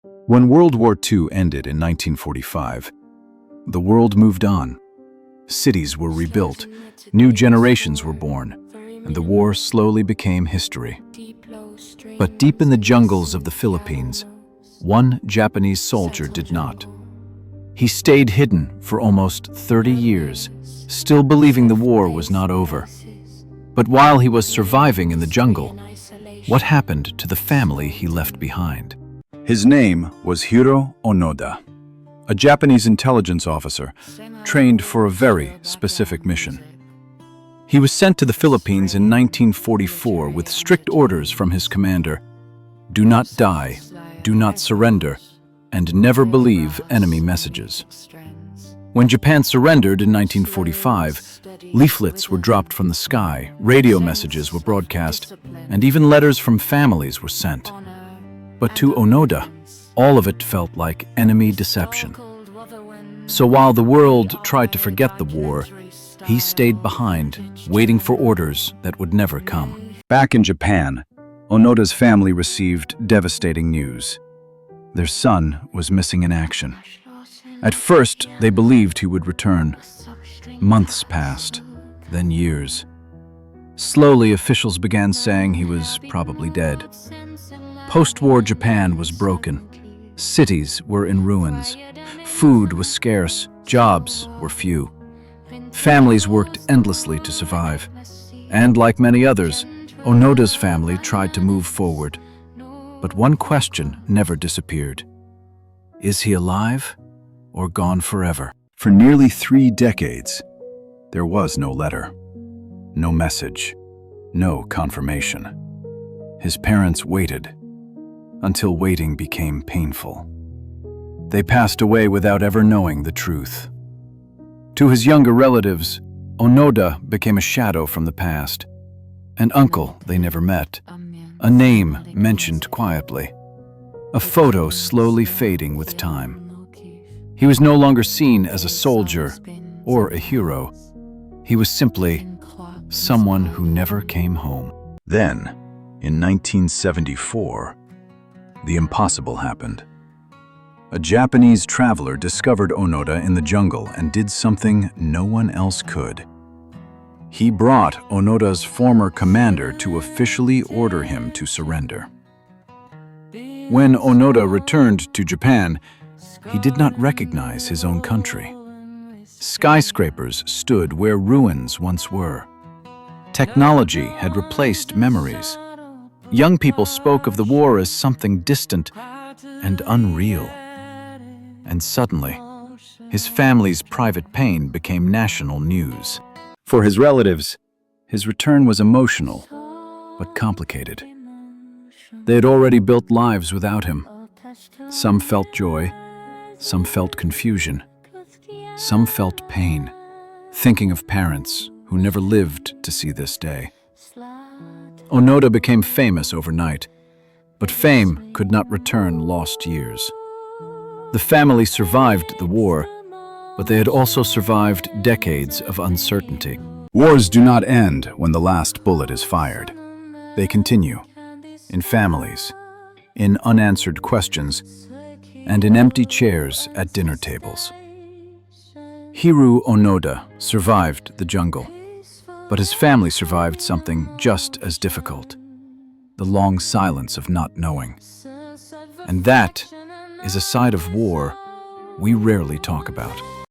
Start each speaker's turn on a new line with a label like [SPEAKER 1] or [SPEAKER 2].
[SPEAKER 1] When World War II ended in 1945, the world moved on. Cities were rebuilt, new generations were born, and the war slowly became history. But deep in the jungles of the Philippines, one Japanese soldier did not. He stayed hidden for almost 30 years, still believing the war was not over. But while he was surviving in the jungle, what happened to the family he left behind? His name was Hiroo Onoda, a Japanese intelligence officer trained for a very specific mission. He was sent to the Philippines in 1944 with strict orders from his commander: do not die, do not surrender, and never believe enemy messages. When Japan surrendered in 1945, leaflets were dropped from the sky, radio messages were broadcast, and even letters from families were sent. But to Onoda, all of it felt like enemy deception. So while the world tried to forget the war, he stayed behind, waiting for orders that would never come. Back in Japan, Onoda's family received devastating news. Their son was missing in action. At first, they believed he would return. Months passed, then years. Slowly, officials began saying he was probably dead. Post-war Japan was broken. Cities were in ruins. Food was scarce. Jobs were few. Families worked endlessly to survive. And like many others, Onoda's family tried to move forward. But one question never disappeared. Is he alive or gone forever? For nearly 3 decades, there was no letter, no message, no confirmation. His parents waited until waiting became painful. They passed away without ever knowing the truth. To his younger relatives, Onoda became a shadow from the past, an uncle they never met, a name mentioned quietly, a photo slowly fading with time. He was no longer seen as a soldier or a hero. He was simply someone who never came home. Then, in 1974, the impossible happened. A Japanese traveler discovered Onoda in the jungle and did something no one else could. He brought Onoda's former commander to officially order him to surrender. When Onoda returned to Japan, he did not recognize his own country. Skyscrapers stood where ruins once were. Technology had replaced memories. Young people spoke of the war as something distant and unreal. And suddenly, his family's private pain became national news. For his relatives, his return was emotional, but complicated. They had already built lives without him. Some felt joy, some felt confusion, some felt pain, thinking of parents who never lived to see this day. Onoda became famous overnight, but fame could not return lost years. The family survived the war, but they had also survived decades of uncertainty. Wars do not end when the last bullet is fired. They continue, in families, in unanswered questions, and in empty chairs at dinner tables. Hiroo Onoda survived the jungle, but his family survived something just as difficult: the long silence of not knowing. And that is a side of war we rarely talk about.